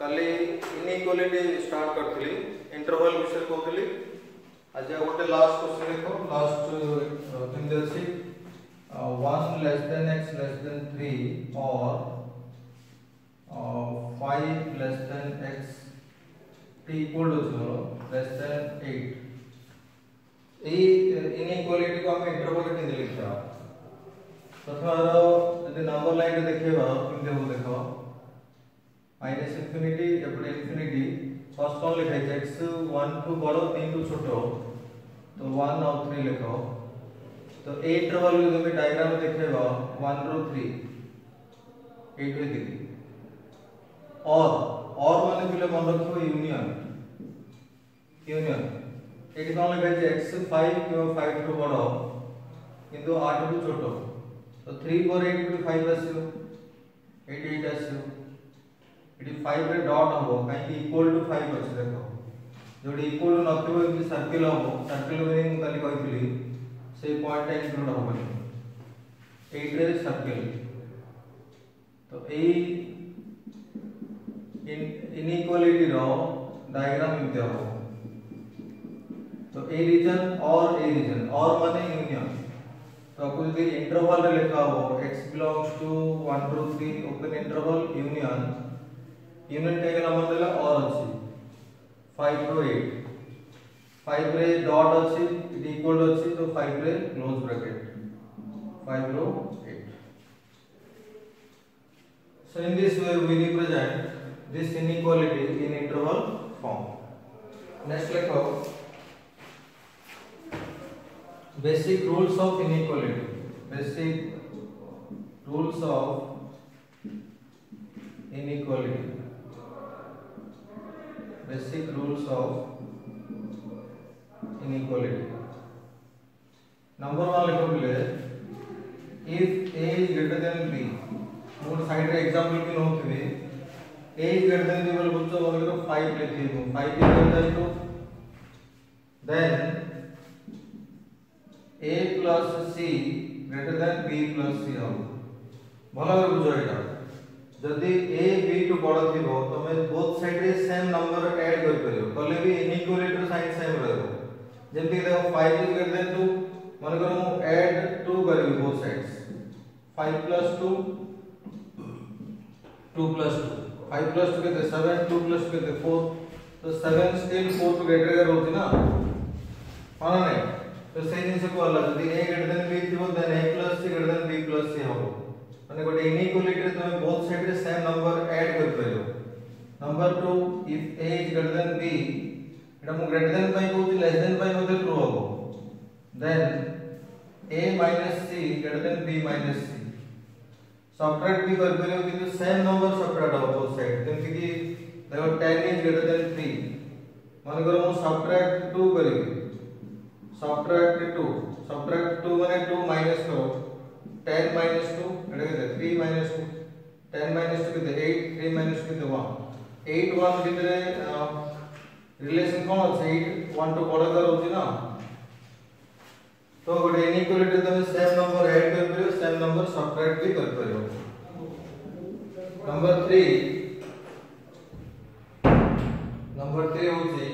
काली inequality start करथली interval विषय कहथली आज गोटे लास्ट क्वेश्चन देखो लास्ट केमते अछि 1 less than x less than 3 or 5 less than x t equal to 0 less than 8 A inequality को हम interval के लिखता प्रथम यदि नंबर लाइन देखेबा केमते हो देखो माइनस इंफिनिटी एपटे इंफिनिटी फर्स्ट कौन लिखा है x 1 टू बड़ो 3 टू छोटो तो 1 और 3 लिखो तो 8 इंटरवल को तुम्हें डायग्राम देखेबा 1 रो 3 8 रे दिखी और माने पिले मन रखो यूनियन एटी कौन लिखा है x 5 के 5 टू बड़ो किंतु 8 टू छोटो तो 3 पर 8 टू 5 आसियो 8 आसियो एटी 5 रे डॉट हो काई इक्वल टू 5 अछि देखो जोडी इक्वल टू नथिबो कि सर्किल हो सर्किल में मु काली कहितली से पॉइंट इंक्लूड होबनी 8 रे सर्किल तो ए इनइक्वालिटी रो डायग्राम इते हो तो ए रीजन और माने यूनियन तो आपको यदि इंटरवल रे लिखा हो x belongs to 1 to 3 open interval union का नाम देला और अछि 5 to 8 5 रे डॉट अछि इट इक्वल अछि तो 5 रे close bracket 5 row 8 so in this way we represent this inequality in interval form next लिखो basic rules of inequality number 1 लिखो बोले if a is greater than b more side रे example की नोथबे a is greater than b बोल बुझो बोल 5 लिखिबो 5 is greater than 2 then a plus c greater than b plus c हो भलो रे बुझो एटा जदी a b टू बड़ थिबो तमे बोथ साइड रे सेम नंबर ऐड कर परियो तले भी इनइक्वालिटी साइन सेम रहबो जेमति देखो 5 is greater than 2 माने करो मु ऐड 2 करबी both sides 5 plus 2 2 plus 2 5 plus 2 केते 7 2 plus 2 केते 4 तो 7 स्टिल 4 टू ग्रेटर का रहउची ना माने नहीं तो सेम जिंस को अलग यदि a greater than b थिबो then a plus c greater than b plus c होबो माने गोटे इनइक्वालिटी रे तुमे बोथ साइड रे सेम नंबर ऐड कर परियो number 2 if a is greater than b एटा मु ग्रेटर देन पई कहूची लेस देन पई मते ट्रू होबो then a minus c greater than b minus c subtract भी कर परियो किंतु सेम नंबर सब्ट्रैक्ट हो बोथ साइड जेमति कि देखो 10 is greater than 3 माने करो मु सब्ट्रैक्ट 2 करिवि सब्ट्रैक्ट 2 माने 2 माइनस करो 10 minus 2 एटा केते 3 minus 2 10 minus 2 केते 8 3 minus 2 केते 1 8 1 भितरे रिलेशन कोन अछि 8 1 टू बड़ कर होची ना तो गोटे इनइक्वालिटी तमे सेम नंबर ऐड कर परियो सेम नंबर सब्ट्रैक्ट भी कर परियो नंबर 3 होची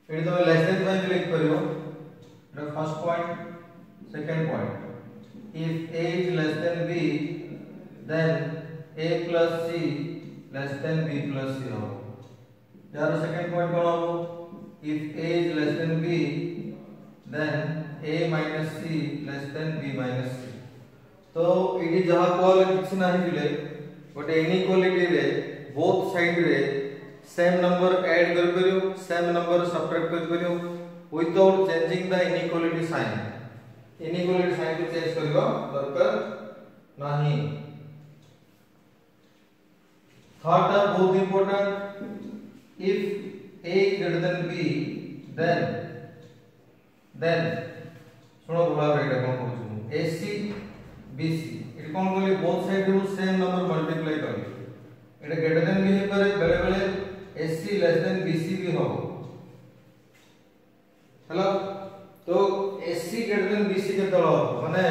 एडी तमे लेस देन बाय क्लिक करियो एटा first point second point if a is less than b then a plus c less than b plus c हो यार सेकंड पॉइंट कोन हो if a is less than b then a minus c less than b minus c तो एडी जहा कोल किछ नाही दिले बट इनइक्वालिटी रे बोथ साइड रे सेम नंबर ऐड कर परियो सेम नंबर सब्ट्रैक्ट कर परियो without changing the inequality sign को चेंज करबा दरकार नाही थर्ड आर बहुत important if a is greater than b then सुनो बोला एटा कोन कहू ac bc एटा कोन कहली बोथ साइड रो सेम नंबर मल्टीप्लाई करली एटा ग्रेटर देन भी करे बेले बेले ac लेस देन bc भी हो हेलो तो ac ग्रेटर देन bc के तळ माने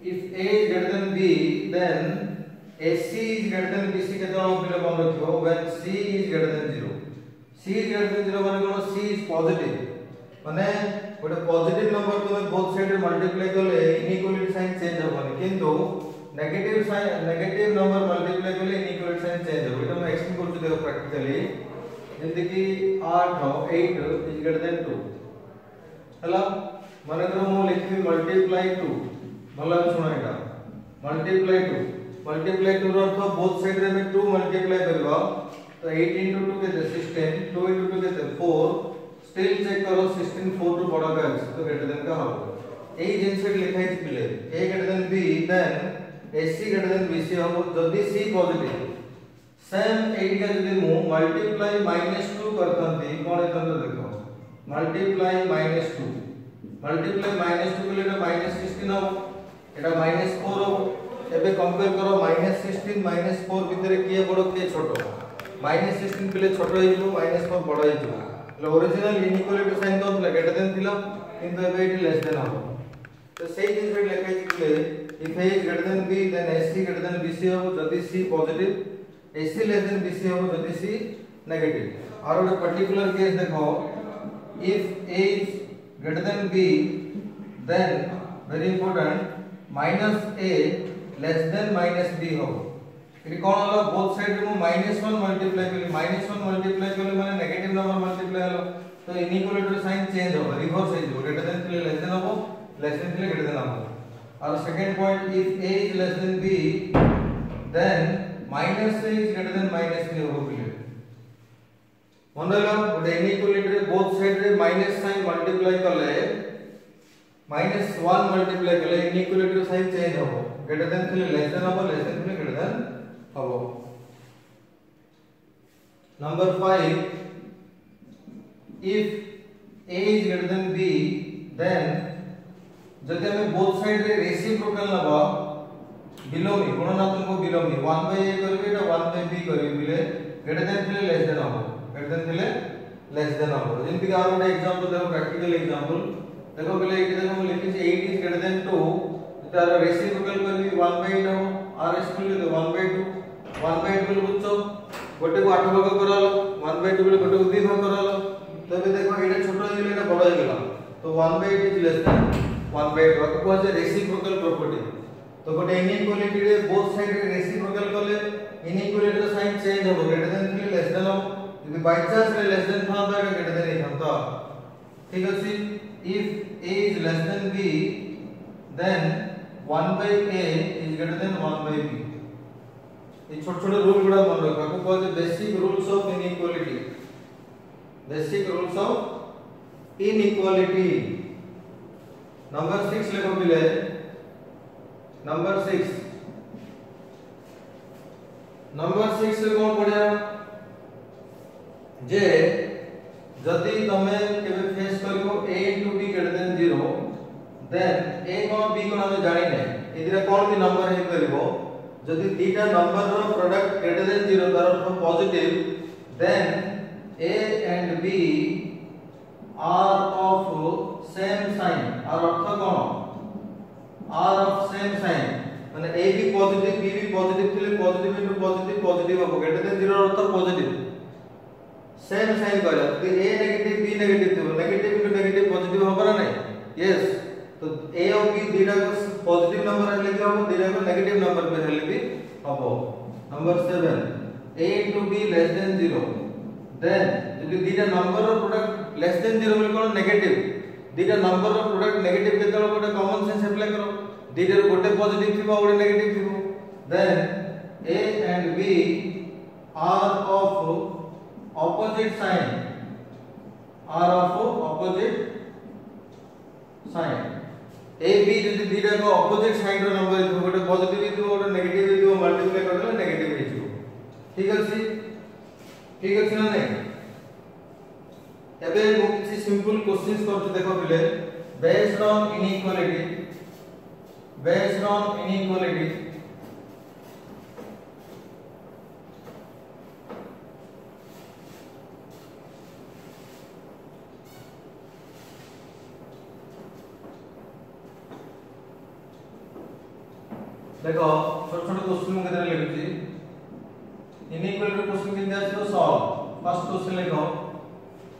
if a is greater than b then AC is greater than BC केते हम पिले मन रखियो when C is greater than 0 C is greater than 0 माने कोन C is positive माने गोटे पॉजिटिव नंबर को बोथ साइड रे मल्टीप्लाई करले इनइक्वालिटी साइन चेंज होबनी किंतु नेगेटिव नंबर मल्टीप्लाई करले इनइक्वालिटी साइन चेंज हो एटा हम एक्सप्लेन करछु देखो प्रैक्टिकली जैसे कि 8 इज ग्रेटर देन 2 हला माने करो मु लिखबी मल्टीप्लाई 2 भला सुनो एटा मल्टीप्लाई 2 रो अर्थ बोथ साइड रे में 2 मल्टीप्लाई करबा तो 8 into 2 केते 16 2 into 2 केते 4 स्टिल चेक करो 16 4 टू बड़ा का है तो ग्रेटर देन का होगा ए जिनसे लिखा है पिले a greater than b then ac greater than bc हो जदी c पॉजिटिव सेम 8 का जदी मु मल्टीप्लाई -2 करथंती कोन एतन देखो मल्टीप्लाई -2 के लिए -16 हो एटा -4 हो एबे कंपेयर करो -16 -4 भीतर किए बड़ो किए छोटो -16 पिले छोटो हे जो -4 बड़ा हे जो ओरिजिनल इनइक्वालिटी साइन तो ग्रेटर देन थिला किंतु एबे इट लेस देन हो तो सेही जिंस पे लिखा है कि if a is greater than b then ac greater than bc हो जदी c positive ac less than bc हो जदी c नेगेटिव और एक पर्टिकुलर केस देखो if a is greater than b then very important -a less than -b हो इति कोन hello both side रे मु -1 मल्टीप्लाई करली माने नेगेटिव नंबर मल्टीप्लाई हलो तो इनइक्वालिटी साइन चेंज हो रिवर्स हो जो ग्रेटर देन थिले लेस देन हो लेस देन थिले ग्रेटर देन हो और second point if a is less than b then -a is greater than -b हो बिले मन लो गोटे इनइक्वालिटी रे बोथ साइड रे माइनस साइन मल्टीप्लाई करले -1 मल्टीप्लाई करले इनइक्वालिटी साइन चेंज हो ग्रेटर देन थिले लेस देन हो लेस देन थिले ग्रेटर देन अब number 5 if a is greater than b then जदि हमें बोथ साइड रे रेसिप्रोकल नबा बिलोमी गुणनात्मक को बिलोमी 1 by a करबे एटा 1 by b करबे बिले ग्रेटर देन थिले लेस देन हो ग्रेटर देन थिले लेस देन हो जेंति कि और एक एग्जांपल देखो प्रैक्टिकल एग्जांपल देखो बिले एटी देखो लिखि 8 is greater than 2 तार रेसिप्रोकल करबी 1 by 8 हो r रेसिप्रोकल 1 by 2 1 by 8 बोल बुझो गोटे को 8 भाग करालो 1 by 2 बोले गोटे को 2 भाग करालो तो बे देखो एटा छोटो हो गेला एटा बड़ हो गेला तो 1 by 8 is less than 1 by 2 को जे रेसिप्रोकल प्रॉपर्टी तो गोटे इनइक्वालिटी रे बोथ साइड रे रेसिप्रोकल करले इनइक्वालिटी रो साइन चेंज हो ग्रेटर देन थिले लेस देन हो यदि बाय चांस रे लेस देन था तो ग्रेटर देन ही था ठीक अछि if a is less than b then 1 by a is greater than 1 by b ये छोटे छोटे रूल गुड़ा मन रखा को कहते basic rules of inequality number 6 लिखो मिले नंबर 6 से कौन पढ़िया जे जदि तमे केबे फेस करिवो a into b greater than 0 then a कोन b कोन हम जानि नै इदिरा कोन भी नंबर हे करिवो जदि दीटा नंबर रो प्रोडक्ट ग्रेटर देन 0 तार अर्थ positive then a and b are of same sign और अर्थ कोन are of same sign माने a भी पॉजिटिव b भी पॉजिटिव थिले पॉजिटिव इनटू पॉजिटिव हो ग्रेटर देन 0 अर्थ पॉजिटिव सेम साइन कहला कि a नेगेटिव b नेगेटिव थियो नेगेटिव इनटू नेगेटिव पॉजिटिव होबा ना नहीं यस तो a और b दीटा को पॉजिटिव नंबर हेले भी हम दीटा को नेगेटिव नंबर पे हेले भी हबो number 7 a into b less than 0 then यदि दीटा नंबर रो प्रोडक्ट लेस देन 0 बोले कोन नेगेटिव दीटा नंबर रो प्रोडक्ट नेगेटिव केतल गोटे कॉमन सेंस अप्लाई करो दीटा रो गोटे पॉजिटिव थिबो गोटे नेगेटिव थिबो then a and b are of opposite sign a b जदि दीटा को ऑपोजिट साइन रो नंबर इथो गोटे पॉजिटिव इथो गोटे नेगेटिव इथो मल्टीप्लाई करले नेगेटिव हिजो ठीक अछि ना नै एबे मु किछि सिंपल क्वेश्चंस करछु देखो बिले बेस्ड ऑन इनइक्वालिटी देखो छोट छोट क्वेश्चन मु केते लिखुची इनइक्वालिटी क्वेश्चन केते आछो सॉल्व फर्स्ट क्वेश्चन लिखो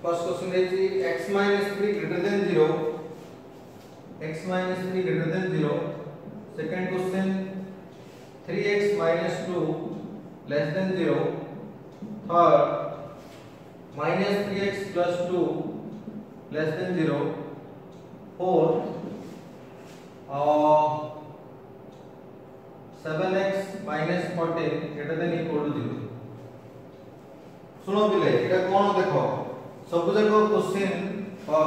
फर्स्ट क्वेश्चन है x - 3 greater than 0 x - 3 greater than 0 second question 3x - 2 less than 0 third -3x plus 2 less than 0 fourth 7x minus 14 greater than equal to 0 सुनो पिले एटा कोन देखो सब जको क्वेश्चन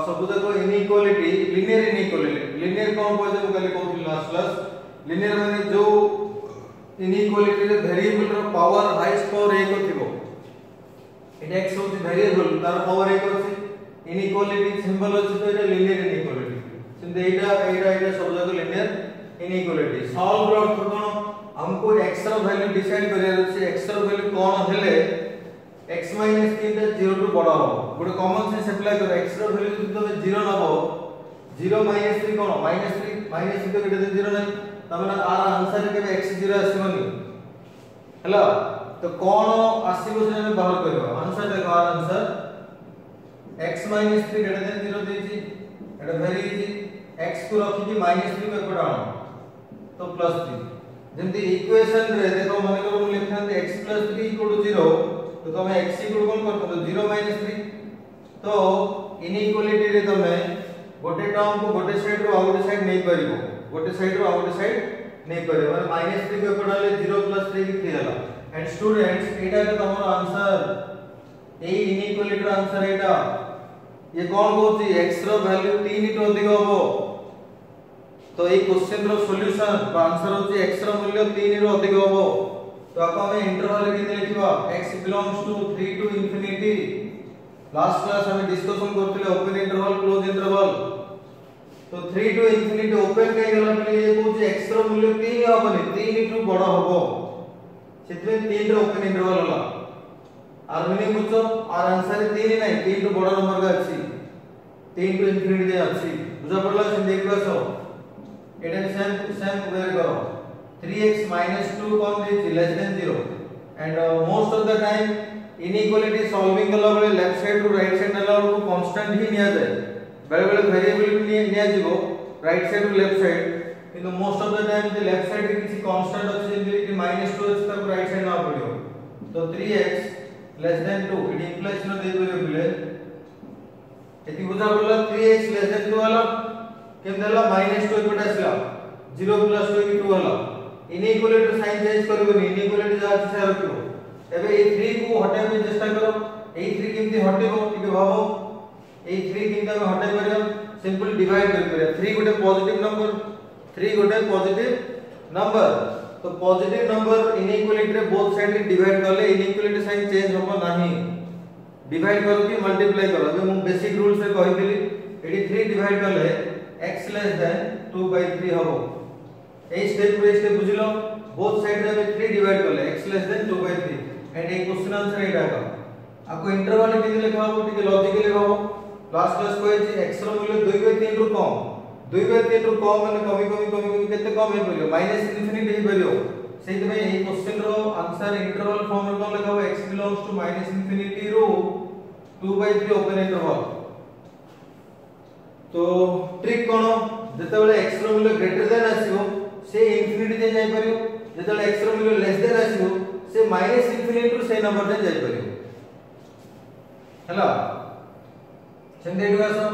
सब जको इनइक्वालिटी लिनियर कोन को जे कल कहथि लास्ट क्लास लिनियर माने जो इनइक्वालिटी रे वेरिएबल रो पावर हाईएस्ट पावर 1 थिबो एटा x होची वेरिएबल तार पावर 1 अछि इनइक्वालिटी सिंबल अछि तो एटा लिनियर इनइक्वालिटी सिंदे एटा सब जको लिनियर इनइक्वालिटी सॉल्व रो अर्थ कोन हमको x रो वैल्यू डिसाइड करिया अछि x रो वैल्यू कोन हेले x - 3 टा 0 टू बड़ा हो गुड कॉमन सेंस अप्लाई करो x रो वैल्यू जब तमे 0 नबो 0 - 3 कोन -3 तो ग्रेटर देन 0 नहीं तमना आर आंसर के x 0 आसीबनी हला तो कोन आसीबो से हम बाहर करबा आंसर देखो आर आंसर x - 3 ग्रेटर देन 0 देछि एटा वेरी इजी x को रखि कि -3 को एपटा आनो तो +3 जंती इक्वेशन रे देखो माने करो हम लिखथांते x + 3 = 0 तो तमे x = कोन करतो 0 - 3 तो इनइक्वालिटी रे तमे गोटे टर्म को गोटे साइड रो आउट साइड नै परिबो गोटे साइड रो आउट साइड नै परिबो माने -3 को एपटाले 0 + 3 की होला एंड स्टूडेंट्स एटा के तमरो आंसर ए इनइक्वालिटी रो आंसर एटा ये कोन कहूची x रो वैल्यू 3 टू अधिक होबो तो ए क्वेश्चन रो सॉल्यूशन आंसर होची x रो मूल्य 3 रो अधिक होबो तो आपको हमें इंटरवल के लिखिबा x belongs to 3 to infinity last class हमें डिस्कशन करथिले ओपन इंटरवल क्लोज इंटरवल तो 3 टू इंफिनिटी ओपन कई गला पे ये कहूची x रो मूल्य 3 होबनी 3 टू बड़ा होबो सेतमे 3 रो ओपन इंटरवल होला आर मीनिंग बुझो आर आंसर 3 नहीं 3 टू बड़ा नंबर का अछि 3 टू इंफिनिटी जे अछि बुझा पड़ला से देखबा सो एटा सेम वेयर करो 3x - 2 कौन दे less than 0 and most of the time inequality solving कला बेले left side to right side नला को कांस्टेंट ही निया जाए बेले बेले वेरिएबल भी निया जीवो right side to left side किंतु मोस्ट ऑफ द टाइम जे लेफ्ट साइड रे किछि कांस्टेंट अछि जेंति कि -2 अछि तब राइट साइड ना पड़ियो तो 3x less than 2 it implies न दे करे बेले एति बुझा पड़ला 3x लेस देन 2 वाला केम देला -2 एपट आसला 0 + 2 की 2 होला इनइक्वालिटी साइन चेंज करबो इनइक्वालिटी जा अछि से रखिबो एबे ए 3 को हटाय पे चेष्टा करो ए 3 केमती हटेबो टिके भाबो ए 3 केमती हम हटाय परियो सिंपल डिवाइड कर परियो 3 गोटे पॉजिटिव नंबर 3 गोटे पॉजिटिव नंबर तो पॉजिटिव नंबर इनइक्वालिटी रे बोथ साइड रे डिवाइड करले इनइक्वालिटी साइन चेंज होबो नाही डिवाइड करो कि मल्टीप्लाई करो अबे मु बेसिक रूल्स रे कहितली एडी 3 डिवाइड करले x less than 2/3 हबो ए स्टेप पे स्टेप बुझिलो बोथ साइड रे 3 डिवाइड करले x less than 2/3 and A question answer एटा का आपको इंटरवल के लिखा हो टिके लॉजिकली हो लास्ट क्लास को x रो मूल्य 2/3 रु कम 2/3 रु कम माने कमी केते कम हे परियो -∞ हे परियो सेति में ए क्वेश्चन रो आंसर इंटरवल फॉर्म रे कोन लिखा हो x बिलोंग्स टू -∞ रु 2/3 ओपन इंटरवल तो ट्रिक कोन जते बेले x रो मूल्य ग्रेटर देन आसीबो से इंफिनिटी जे जाय परियो जते बेले x रो मूल्य लेस देन आसीबो से -∞ रु से नंबर जे जाय परियो हला सेंदे एडवासो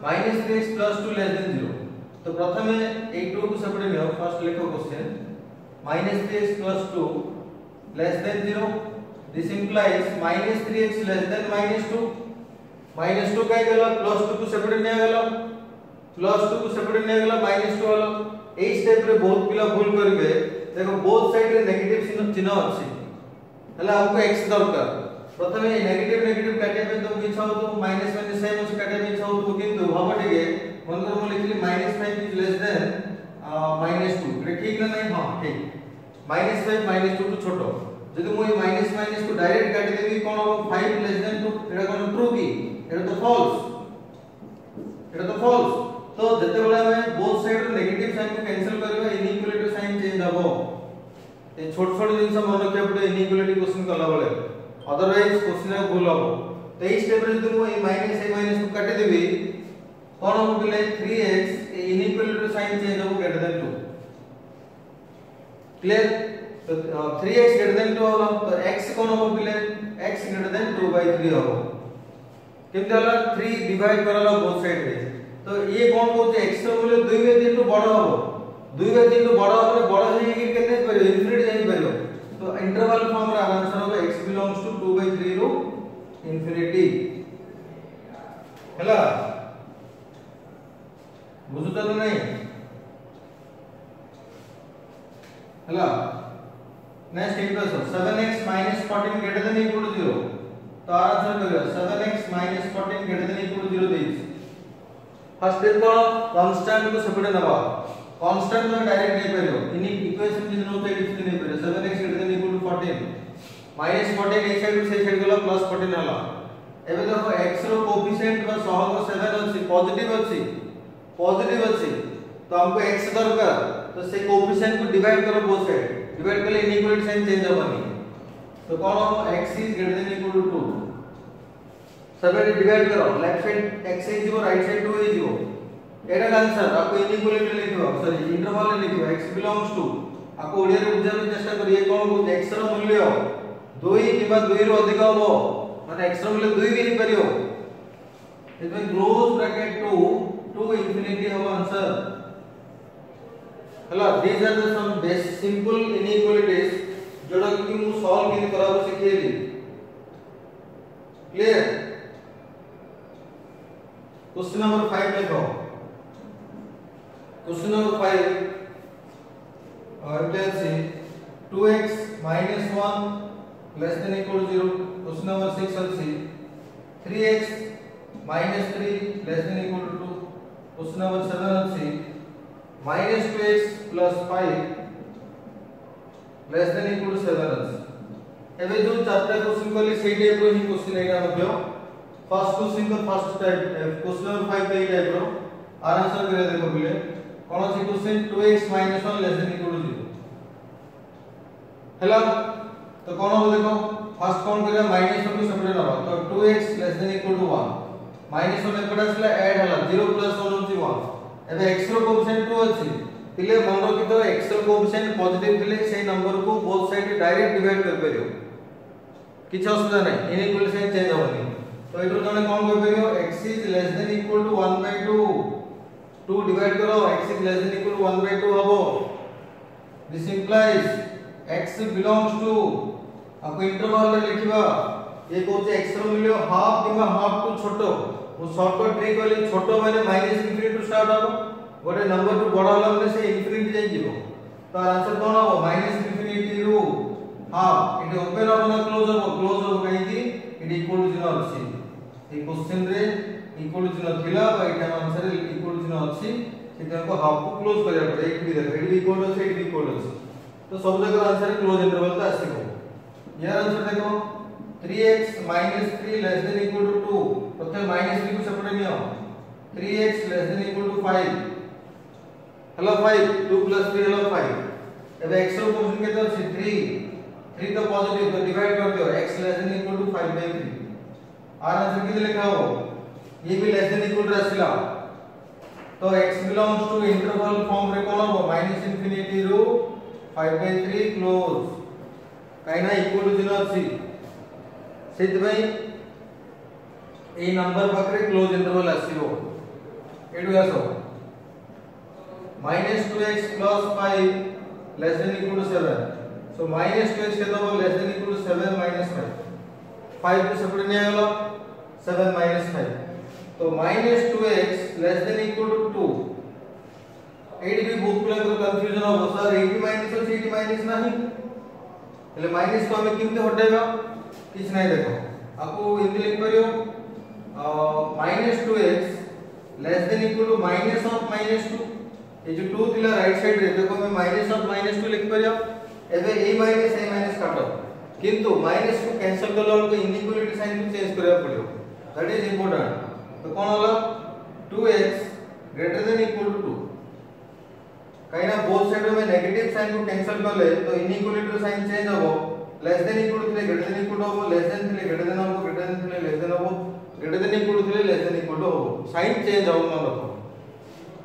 -3x + 2 लेस देन 0 तो प्रथमे ए 2 को सेपरेट लियो फर्स्ट लिखो question -3x + 2 less than 0 this implies -3x less than -2 -2 काय गेलो +2 को सेपरेट निया गेलो +2 को सेपरेट निया गेलो -2 हलो ए स्टेप रे बहुत पिला भूल करबे देखो बोथ साइड रे नेगेटिव चिन्ह अछि हला हमको x दरकार प्रथमे नेगेटिव काटे पे तो इच्छा हो तो माइनस सेम अछि काटे पे इच्छा हो तो किंतु भाबो टिके मन कर म लिखली -5 इज लेस देन -2 रे ठीक ना नहीं हां ठीक -5 -2 तो छोटो जदि मु माइनस को डायरेक्ट काटी देबी कोन हो 5 लेस देन 2 एटा कोन ट्रू की एटा तो फॉल्स तो जते बेला में बोथ साइड रो नेगेटिव साइन को कैंसिल करबा इनइक्वालिटी साइन चेंज हबो ए छोट छोट जिंस मन रखिया पड़े इनइक्वालिटी क्वेश्चन कला बेले अदरवाइज क्वेश्चन भूल हो। तो इस स्टेप रे जदि मु ए माइनस को काटी देबी कोन हो बिले 3x इनइक्वालिटी साइन चेंज हो ग्रेटर देन 2 क्लियर। तो 3x ग्रेटर देन 2 होला तो x कोन हो बिले x ग्रेटर देन 2/3 हो केमते होला 3 डिवाइड करला बोथ साइड रे। तो ये कोन कहू जे x रो मूल्य 2/3 टू बड़ हो 2/3 टू बड़ हो बड़ हे कि केते परियो इनफिनिटी जाई परियो। तो इंटरवल फॉर्म रा आंसर हो x बिलोंग्स टू 2/3 रो इनफिनिटी हैला बुझुत तो नहीं हैला। Next equation 7x - 14 greater than equal to 0 तो आंसर करियो 7x - 14 greater than equal to 0 देइछ। फर्स्ट स्टेप को कांस्टेंट को सेपरेट नबा कांस्टेंट में डायरेक्ट नहीं परियो इन इक्वेशन जे नो पे किछ नहीं परियो 7x greater than equal to 14 -14 एक साइड से साइड गला +14 हला। एबे देखो x रो कोएफिशिएंट बा सहग 7 अछि पॉजिटिव अछि तो हमको x दरकार तो से कोएफिशिएंट को डिवाइड करो बोथ साइड डिवाइड करले इनइक्वालिटी साइन चेंज होबनी। तो कौन हो x is greater than equal to 2 सब डिवाइड करो left side x is zero right side 2 is zero एटा आंसर आपको इनइक्वालिटी लिखिबो सॉरी इंटरवल लिखिबो x बिलोंग्स टू आपको ओडिया रे बुझाबे चेष्टा करिए कोन को x रो मूल्य 2 किबा 2 रो अधिक होबो माने x रो मूल्य 2 भी नहीं परियो इसमें क्लोज ब्रैकेट 2 इंफिनिटी होबो आंसर हला। These are the some best simple inequalities जोड़ा कि मु सॉल्व केन कराबो सिखेली क्लियर। क्वेश्चन नंबर 5 देखो question number 5 let us see 2x - 1 less than equal to 0। Question number 6 अछि 3x - 3 less than equal to 2। Question number 7 अछि -2x + 5 less than equal to 7 अछि। एबे जो चारटा क्वेश्चन करली सेही टाइप रो ही क्वेश्चन एटा मध्य first question को first type question number 5 पे type रो answer करे देखो बिले कोन अछि question 2x - 1 less than equal to 0 हैला। तो कोन हो देखो फर्स्ट कोन करे -1 को सेपरेट नबा तो 2x less than equal to 1 -1 एपटा छला ऐड हला 0 + 1 होची 1 एबे x रो कोएफिशिएंट 2 अछि तिले मन रखि तो x रो कोएफिशिएंट पॉजिटिव थिले सेही नंबर को बोथ साइड डायरेक्ट डिवाइड कर परियो किछ असुविधा नै इनइक्वालिटी साइन चेंज होबनी। तो एटरो जने कोन कर परियो x is less than equal to 1/2 2 divide करो x is less than equal to 1/2 हबो। This implies x belongs to आपको इंटरवल रे लिखिबा ये कहूचे x रो मूल्य हाफ किबा हाफ टू छोटो वो शॉर्टकट ट्रिक वाली छोटो माने -∞ टू स्टार्ट हो गोटे नंबर टू बड़ा होला माने से इनफिनिटी जाई जीवो। तो आंसर कोन हो -∞ रू हाफ इट ओपन हो ना क्लोज हो कहीं की इट इक्वल टू 0 अछि। ए क्वेश्चन रे इक्वल टू 0 थिला बा एटा आंसर इक्वल टू 0 अछि सेटा को हाफ को क्लोज करिया पड़े एट भी देखो एट भी इक्वल टू एट भी इक्वल टू तो सब जगह आंसर क्लोज इंटरवल का आसीबो। यार आंसर देखो 3x - 3 less than equal to 2 प्रथम -3 को separate neo 3x less than equal to 5 hello 5 2 + 3 hello 5 एबे x रो क्वेश्चन केते अछि 3 तो पॉजिटिव तो डिवाइड कर दियो x less than equal to 5/3 आर आंसर किते लिखा हो ये भी less than equal to आसिला। तो x belongs to interval form रे कोन हो -∞ रो 5/3 क्लोज काइना इक्वल टू 0 अछि सेति भाई ए नंबर पाखरे क्लोज इंटरवल आसीबो एडु आसो -2x + 5 less than equal to 7 so -2x केतो हो less than equal to 7 - 5 5 को सेपरेट निया गेलो 7 - 5 तो -2x less than equal to 2 AD भी बहुत पिला को कंफ्यूजन हो सर 80 माइनस ଅଛି 80 माइनस नाही એટલે माइनस को हमें किमते हटाइबा किछ नाही देखो आपको इनके लिख परियो -2x less than equal to minus of -2 ये जो 2 थिला राइट साइड रे देखो मैं minus of -2 लिख परियो एबे a माइनस काटो किंतु माइनस को कैंसिल करलो हमको इनइक्वालिटी साइन को चेंज करबा पड़ियो दैट इज इंपोर्टेंट तो कोन होला 2x greater than equal to 2 कहीं ना बोथ साइड में नेगेटिव साइन को कैंसिल कर ले तो इनइक्वालिटी साइन चेंज हो लेस देन इक्वल थे ग्रेटर देन इक्वल हो लेस देन थे ग्रेटर देन हो ग्रेटर देन थे लेस देन हो ग्रेटर देन इक्वल थे लेस देन इक्वल हो साइन चेंज हो मन रखो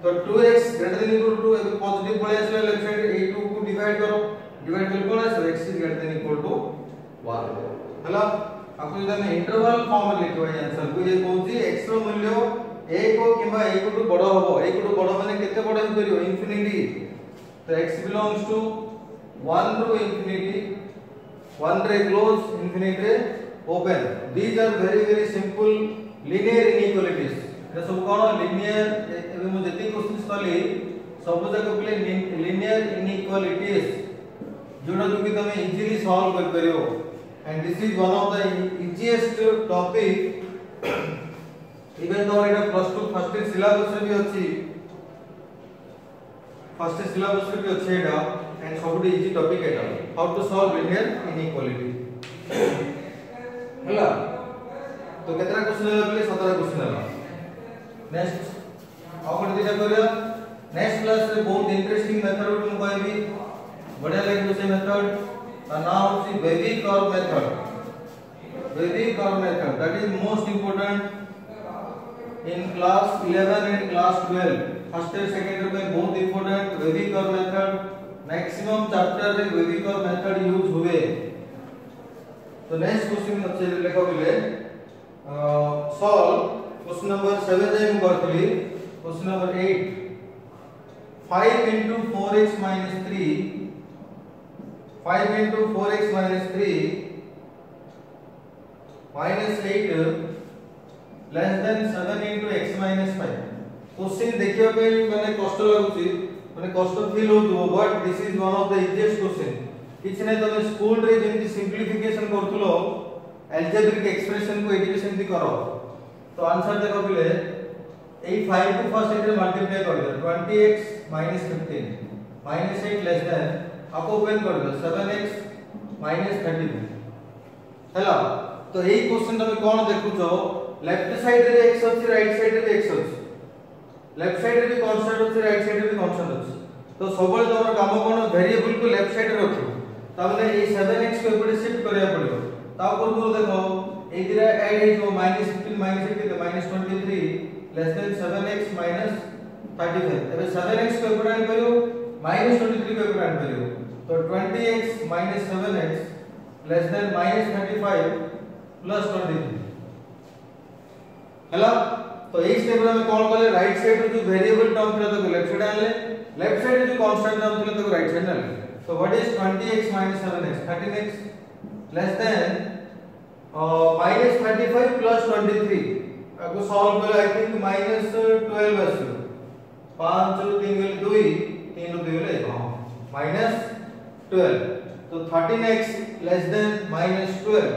तो 2x greater than equal to एक पॉजिटिव पड़े आसले लेफ्ट साइड a2 को डिवाइड करो डिवाइड कर कोन आसे x is greater than equal to 1 हला आपको जब मैं इंटरवल फॉर्म में लिखो आंसर को ये कहूची x रो मूल्य a को किबा a को बड़ होबो a को बड़ माने केते बड़ हो करियो इंफिनिटी तो x बिलोंग्स टू 1 रो इंफिनिटी 1 रे क्लोज इंफिनिटी रे open these are very simple linear inequalities ये सब कोन linear एबे मु जति क्वेश्चन कली सब जगह प्ले linear inequalities जोडा जो कि तमे इजीली सॉल्व कर करियो and this is one of the easiest topic even though it plus 2 first syllabus रे भी अछि फर्स्ट सिलेबस रे भी अछि एटा एंड सबटू इजी टॉपिक एटा how to solve linear inequality हला तो केतरा क्वेश्चन ले पले 17 क्वेश्चन हला नेक्स्ट आउट दिटा करिया नेक्स्ट क्लास रे बहुत इंटरेस्टिंग मेथड को मु कहबी बढ़िया लागो से method the now is baby curve method that is most important in class 11 and class 12 first and second में बहुत important baby curve method maximum chapter रे बेबी कर्व मेथड यूज हुए तो नेक्स्ट क्वेश्चन अच्छे लेखा बोले सॉल्व क्वेश्चन नंबर 7 जे हम करथली question number 8 5 into 4x minus 3 5 into 4x minus 3 minus 8 less than 7 into x minus 5 question देखियो पे माने कष्ट लागुची माने कष्ट फील होतो but this is one of the easiest question किछ नै तमे स्कूल रे जेंति सिंपलीफिकेशन करथुलो अलजेब्रिक एक्सप्रेशन को एडी सेंति करो तो आंसर देखो बिले ए 5 को फर्स्ट इंटर मल्टीप्लाई कर दो 20x 15 -8 लेस देन आप ओपन कर दो 7x -32 हैला तो एई क्वेश्चन तमे कोन देखुछो लेफ्ट साइड रे x अछि राइट साइड रे x अछि लेफ्ट साइड रे भी कांस्टेंट अछि राइट साइड रे भी कांस्टेंट अछि तो सबले तोर काम कोन वेरिएबल को लेफ्ट साइड रे रखो ताबले ए 7x को एपटे शिफ्ट करिया पड़ियो ता पूर्व देखो ए दिरा ऐड हे जो -15 -8 -23 लेस देन 7x -35 एबे 7x को एपटे आन करियो -23 को एपटे आन करियो तो 20x - 7x less than -35 plus 23 हैला तो एक स्टेप रे हम कोन करले राइट साइड रे जो वेरिएबल टर्म थिला तो लेफ्ट साइड आनले लेफ्ट साइड रे जो कांस्टेंट टर्म थिला तो राइट साइड आनले so what is 20x - 7x 13x less than -35 plus 23 को सॉल्व कर आई थिंक -12 आसो 5 रो 3 गेल 2 3 रो 2 ले -12 तो 13x less than -12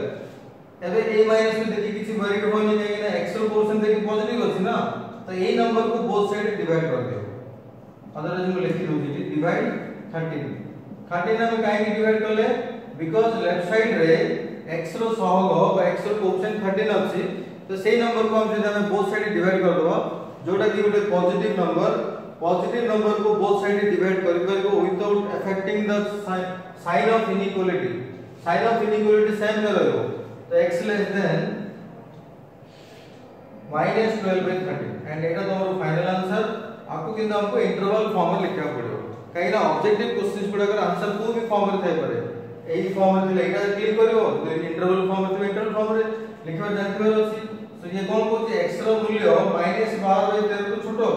एबे a माइनस में देखि किछि वेरिएबल होनी चाहिए ना x रो पोर्शन देखि पॉजिटिव अछि ना तो ए नंबर को बोथ साइड डिवाइड कर दियो अदरवाइज मैं लिखि दउछि कि डिवाइड 13 में काहे की डिवाइड करले बिकॉज़ लेफ्ट साइड रे x रो सहग बा x रो कोएफिशिएंट 13 अछि तो सेही नंबर को हम जब बोथ साइड डिवाइड कर दबा जोटा कि गोटे पॉजिटिव नंबर को बोथ साइड डिवाइड कर करबो without affecting the sign of inequality same करबो तो x लेस देन -12/13 एंड एटा तोर फाइनल आंसर आपको किंतु हमको इंटरवल फॉर्म में लिखा पड़ो कहीं ना ऑब्जेक्टिव क्वेश्चंस गुडा अगर आंसर को भी फॉर्म में थाई पारे एही फॉर्म में थिले एटा क्लिक करियो इंटरवल फॉर्म में इंटरवल फॉर्म रे लिखबा जानथिबो अछि तो ये कोन कहूची x रो मूल्य -12/13 को छोटो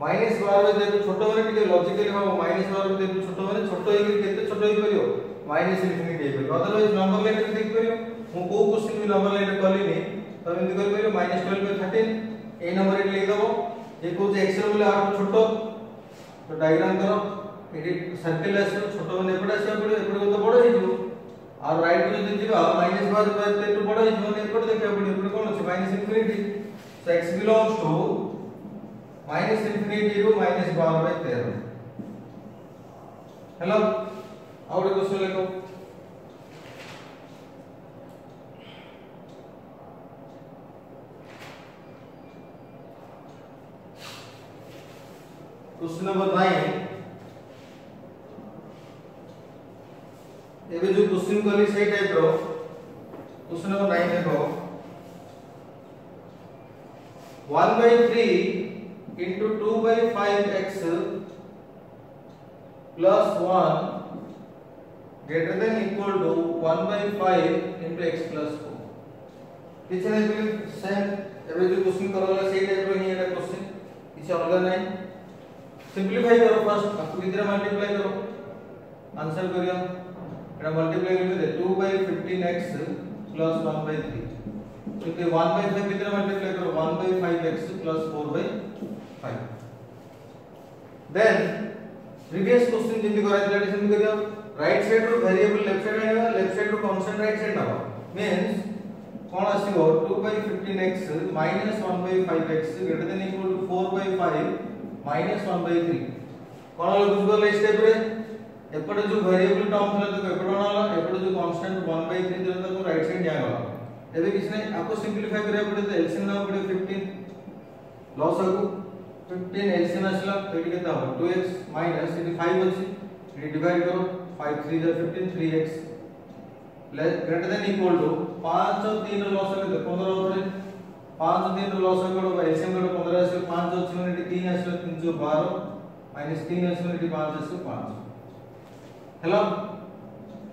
-12/13 को छोटो माने टिके लॉजिकली हो -12/13 को छोटो माने छोटो हे केते छोटो हे करियो -∞ हे करियो अदरवाइज नंबर लाइन रे देख करियो मु को क्वेश्चन भी नंबर लाइन रे कलिनी तो एमति कर करियो -12/13 ए नंबर रे लिख दबो ये कहूची x रो मूल्य आरो छोटो तो डायग्राम करो एडिट सर्कल आसे छोटो माने एपडा से पड़े एपडे तो बड़ हे जो और राइट में जदि जीवा -12/13 तो बड़ हे जो ने एपडे देखा पड़े एपडे कोन अछि -∞ so x belongs to -∞ रो -12/13 हेलो आउट क्वेश्चन लिखो क्वेश्चन नंबर 9 एबे जो क्वेश्चन कली से टाइप रो क्वेश्चन नंबर 9 देखो 1/3 into 2/5x plus 1 greater than equal to 1/5 into x plus 4 किछ नै बिल सेम एबे जो क्वेश्चन करला से टाइप रो ही एटा क्वेश्चन किछ अलग नै सिंपलीफाई करो फर्स्ट आपको कितना मल्टीप्लाई करो आंसर करियो एटा मल्टीप्लाई करके 2/15x plus 1/3 क्योंकि 1/5 कितना मल्टीप्लाई करो 1/5x plus 4/5 then previous question जिंदी करा दिला सेम करियो राइट साइड रो वेरिएबल लेफ्ट साइड आइबा लेफ्ट साइड रो कांस्टेंट राइट साइड आबा मींस कोन आसीबो 2/15x minus 1/5x greater than equal to 4/5 minus 1/3 कोन ल बुझबो स्टेप रे एपटे जो वेरिएबल टर्म थला तो एपटे बनाला एपटे जो कांस्टेंट 1/3 दिला तो राइट साइड जा गला एबे किछ नै आपको सिंपलीफाई करे पड़े तो एलसीएम ना पड़े 15 लॉस आगु 15 एलसीएम आसला तो इटी केता हो 2x माइनस इटी 5 अछि इटी डिवाइड करो 5 3 जा 15 3x greater than equal to 5 और 3 लॉस आले तो 15 होतरे 5 और 3 लॉस आले को एलसीएम करो 15 आसे 5 अछि माने इटी 3 आसला 3 जो 12 माइनस 3 आसे इटी 5 आसे 5 हेलो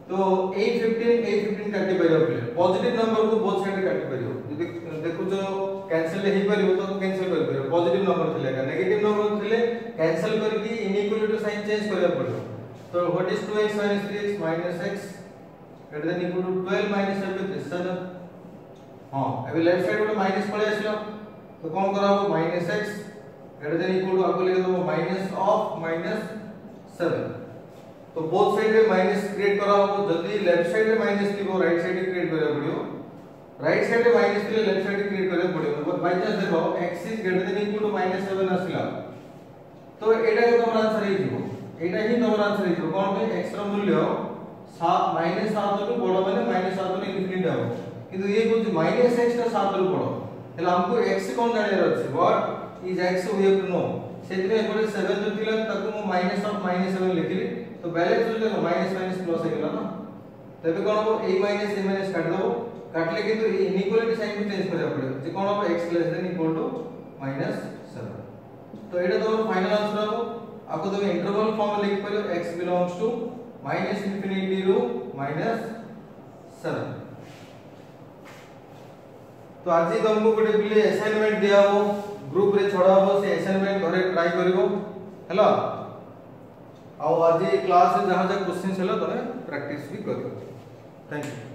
तो a15 काटी परियो प्ले पॉजिटिव नंबर को बोथ साइड काटी परियो यदि देखु जो कैंसिल हे परियो तो कैंसिल कर परियो पॉजिटिव नंबर थिले का नेगेटिव नंबर थिले कैंसिल करके इनइक्वालिटी साइन चेंज करिया पड़ो तो what is 2x 3x x greater than equal to 12 minus 7 हां अबे लेफ्ट साइड वाला माइनस पळे आसिलो तो कोन कराबो -x greater than equal to आपको लिख दो माइनस ऑफ -7 तो बोथ साइड में माइनस क्रिएट करा हो जल्दी लेफ्ट साइड में माइनस लिखो राइट साइड में क्रिएट करे पड़ियो राइट साइड में माइनस के लेफ्ट साइड में क्रिएट करे पड़ियो बाय चांस देखो x is greater than equal to -7 आसिला तो एटा के तमरा आंसर हे जीवो एटा ही तमरा आंसर हे जीवो कोन पे x रो मूल्य 7 -7 टू बडो माने -7 टू इनफिनिटी हो किंतु ये कुछ -x टा 7 टू बडो हेला हमको x कोन जाने रहछि what is x we have to know सेदिने एपटे 7 जो थिला ताकू मो माइनस ऑफ -7 लिखली तो बैलेंस जो देखो माइनस माइनस प्लस हो गेला ना तबे कोन हो a माइनस a माइनस काट दो काटले किंतु इनइक्वालिटी साइन भी चेंज करे पड़े जे कोन हो x less than equal to -7 तो एटा तो फाइनल आंसर हो आपको तो इंटरवल फॉर्म लिख परियो x belongs to -infinity to -7 तो आज तुमको गोटे बिले असाइनमेंट दिया हो ग्रुप रे छोड़ा हो से असाइनमेंट घरे ट्राई करिवो हैला आज क्लास जहाँ जहाँ क्वेश्चन है तो प्रैक्टिस भी करो। Thank you.